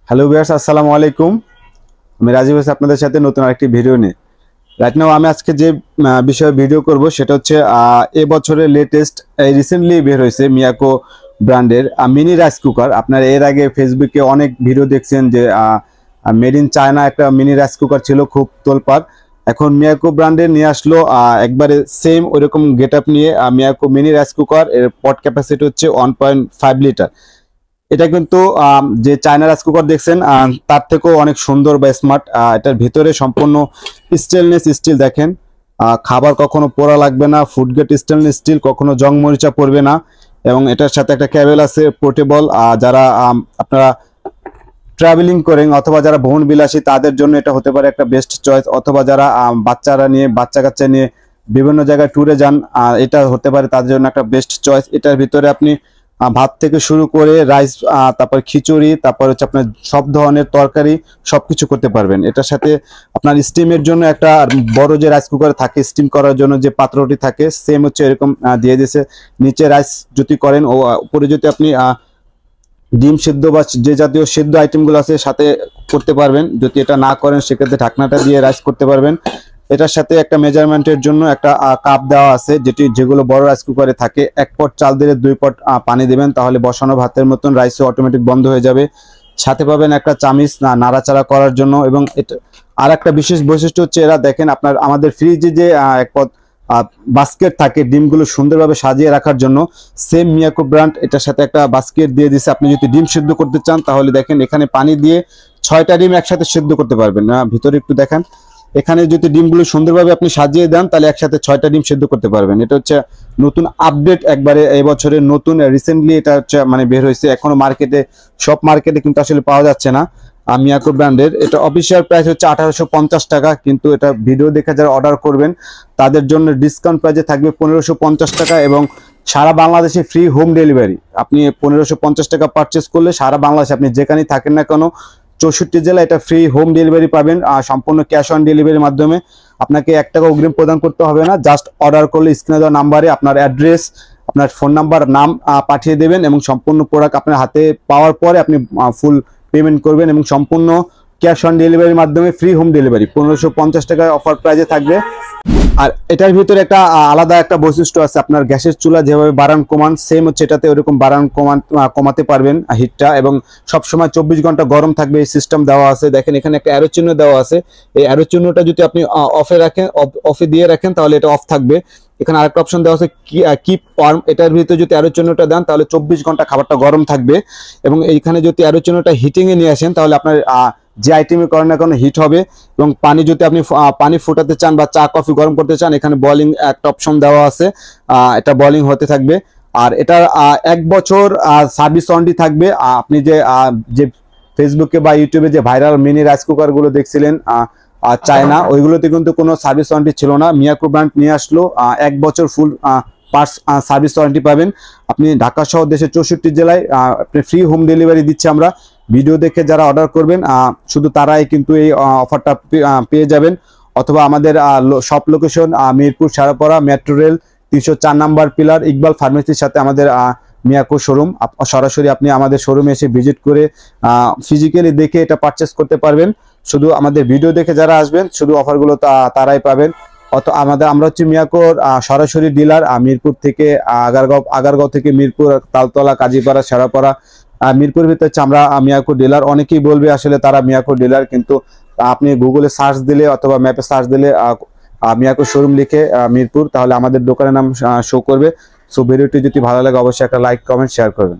Hello viewers, আসসালামু আলাইকুম। আমি রাজীব আছি আপনাদের সাথে নতুন আরেকটি ভিডিও নিয়ে। রাইট নাও আমি আজকে যে বিষয়ে ভিডিও করব সেটা হচ্ছে এই বছরের লেটেস্ট রিসেন্টলি বের হয়েছে মিয়াকো ব্র্যান্ডের মিনি রাইস কুকার। আপনারা এর আগে ফেসবুকে অনেক ভিডিও দেখছেন যে মেড ইন চায়না একটা মিনি রাইস কুকার ছিল, খুব তোলপাড়। এখন মিয়াকো ব্র্যান্ডের নিয়ে আসলো একবারে সেম ওইরকম গেট আপ নিয়ে মিয়াকো মিনি রাইস কুকার। এর পট ক্যাপাসিটি হচ্ছে 1.5 লিটার। এটা কিন্তু যে চায়না রাইস কুকার দেখছেন তার থেকেও অনেক সুন্দর বা স্মার্ট। এটার ভিতরে সম্পূর্ণ স্টেনলেস স্টিল দেখেন। খাবার কখনো পোড়া লাগবে না, ফুড গ্রেড স্টেনলেস স্টিল, কখনো জং মরিচা পড়বে না। এবং এটার সাথে একটা কেবল আছে পোর্টেবল। যারা আপনারা ট্রাভেলিং করেন অথবা যারা ভ্রমণ বিলাসী তাদের জন্য এটা হতে পারে একটা বেস্ট চয়েস, অথবা যারা বাচ্চা কাচ্চা নিয়ে বিভিন্ন জায়গায় ট্যুরে যান এটা হতে পারে তাদের জন্য একটা বেস্ট চয়েস। এটার ভিতরে আপনি ভাত থেকে শুরু করে রাইস, তারপর খিচুড়ি, তারপর হচ্ছে আপনার সব ধরনের তরকারি সবকিছু করতে পারবেন। এটার সাথে আপনার স্টিমের জন্য একটা বড় যে রাইস কুকার থাকে, স্টিম করার জন্য যে পাত্রটি থাকে সেম হচ্ছে এরকম দিয়ে দিয়েছে। নিচে রাইস যদি করেন ও উপরে যদি আপনি ডিম সিদ্ধ বা যে জাতীয় সিদ্ধ আইটেমগুলো আছে সাথে করতে পারবেন। যদি এটা না করেন সেক্ষেত্রে ঢাকনাটা দিয়ে রাইস করতে পারবেন। এটার সাথে একটা মেজারমেন্টের জন্য একটা কাপ দেওয়া আছে, যেগুলো বড় রাইস কুকারে থাকে। 1 পট চাল দিলে 2 পট পানি দিবেন, তাহলে বসানো ভাতের মতন রাইসও অটোমেটিক বন্ধ হয়ে যাবে। সাথে পাবেন একটা চামিচ নাড়াচাড়া করার জন্য। এবং এটা আর একটা বিশেষ বৈশিষ্ট্য হচ্ছে এরা দেখেন আপনার আমাদের ফ্রিজে যে এক পদ বাস্কেট থাকে ডিমগুলো সুন্দরভাবে সাজিয়ে রাখার জন্য, সেম মিয়াকো ব্র্যান্ড এটার সাথে একটা বাস্কেট দিয়ে দিছে। আপনি যদি ডিম সিদ্ধ করতে চান তাহলে দেখেন এখানে পানি দিয়ে 6টা ডিম একসাথে সিদ্ধ করতে পারবেন। ভিতরে একটু দেখেন, এখানে যদি ডিমগুলো সুন্দরভাবে আপনি সাজিয়ে দেন তাহলে একসাথে 6টা ডিম সিদ্ধ করতে পারবেন। এটা হচ্ছে নতুন আপডেট, একবারে এই বছরের নতুন রিসেন্টলি এটা হচ্ছে মানে বের হয়েছে। এখনো মার্কেটে সব মার্কেটে কিন্তু আসলে পাওয়া যাচ্ছে না মিয়াকো ব্র্যান্ডের। এটা অফিসিয়াল প্রাইস হচ্ছে 1850 টাকা, কিন্তু এটা ভিডিও দেখে যারা অর্ডার করবেন তাদের জন্য ডিসকাউন্ট প্রাইসে থাকবে 1550 টাকা এবং সারা বাংলাদেশে ফ্রি হোম ডেলিভারি। আপনি 1550 টাকা পারচেস করলে সারা বাংলাদেশে আপনি যেখানেই থাকেন না কেন 64 জেলা এটা ফ্রি হোম ডেলিভারি পাবেন, সম্পূর্ণ ক্যাশ অন ডেলিভারির মাধ্যমে। আপনাকে 1 টাকা অগ্রিম প্রদান করতে হবে না, জাস্ট অর্ডার করলে স্ক্রিনে দেওয়া নাম্বারে আপনার অ্যাড্রেস, আপনার ফোন নাম্বার, নাম পাঠিয়ে দেবেন এবং সম্পূর্ণ প্রোডাক্ট আপনার হাতে পাওয়ার পরে আপনি ফুল পেমেন্ট করবেন এবং সম্পূর্ণ ক্যাশ অন ডেলিভারির মাধ্যমে ফ্রি হোম ডেলিভারি 1550 টাকায় অফার প্রাইজে থাকবে। আর এটার ভিতরে একটা আলাদা একটা বৈশিষ্ট্য আছে, আপনার গ্যাসের চুলা যেভাবে বাড়ান কমান সেম হচ্ছে এটাতে ওরকম বাড়ান কমাতে পারবেন হিটটা, এবং সবসময় 24 ঘন্টা গরম থাকবে এই সিস্টেম দেওয়া আছে। দেখেন এখানে একটা অ্যারো চিহ্ন দেওয়া আছে, এই অ্যারো চিহ্নটা যদি আপনি অফে দিয়ে রাখেন তাহলে এটা অফ থাকবে। এখানে আরেকটা অপশন দেওয়া আছে কিপ ওয়ার্ম, এটার ভিতরে যদি অ্যারো চিহ্নটা দেন তাহলে 24 ঘন্টা খাবারটা গরম থাকবে। এবং এইখানে যদি অ্যারো চিহ্নটা হিটিং এ নিয়ে আসেন তাহলে আপনার যে আইটেমে করেন না কোনো হিট হবে। এবং পানি যদি আপনি পানি ফোটাতে চান বা চা কফি গরম করতে চান এখানে বয়লিং একটা অপশন দেওয়া আছে, এটা বয়লিং হতে থাকবে। আর এটার 1 বছর সার্ভিস ওয়ারেন্টি থাকবে। আপনি যে ফেসবুকে বা ইউটিউবে যে ভাইরাল মিনি রাইস কুকার গুলো দেখছিলেন চায়না, ওইগুলোতে কিন্তু কোনো সার্ভিস ওয়ারেন্টি ছিল না। মিয়াকো ব্র্যান্ড নিয়ে আসলো 1 বছর ফুল পার্টস সার্ভিস ওয়ারেন্টি পাবেন। আপনি ঢাকা সহ দেশের 64 জেলায় আপনি ফ্রি হোম ডেলিভারি দিচ্ছি আমরা। ভিডিও দেখে যারা অর্ডার করবেন শুধু তারাই কিন্তু এই অফারটা পেয়ে যাবেন। অথবা আমাদের সব location Mirpur Sarapara metro rail 304 number pillar Iqbal ফার্মেসির সাথে আমাদের মিয়াকো শোরুম। সরাসরি আপনি আমাদের শোরুমে এসে ভিজিট করে ফিজিক্যালি দেখে এটা পারচেস করতে পারবেন। শুধু আমাদের ভিডিও দেখে যারা আসবেন শুধু অফারগুলো তারাই পাবেন। আমরা হচ্ছে মিয়াকোর সরাসরি ডিলার মিরপুর থেকে আগারগাঁও থেকে মিরপুর, তালতলা, কাজীপাড়া, শেরাপাড়া, মিরপুর ভিতরে হচ্ছে আমরা মিয়াকো ডিলার। অনেকেই বলবে আসলে তারা মিয়াকো ডিলার, কিন্তু আপনি গুগলে সার্চ দিলে অথবা ম্যাপে সার্চ দিলে মিয়াকো শোরুম লিখে মিরপুর তাহলে আমাদের দোকানের নাম শো করবে। সো ভিডিওটি যদি ভালো লাগে অবশ্যই একটা লাইক, কমেন্ট, শেয়ার করবেন।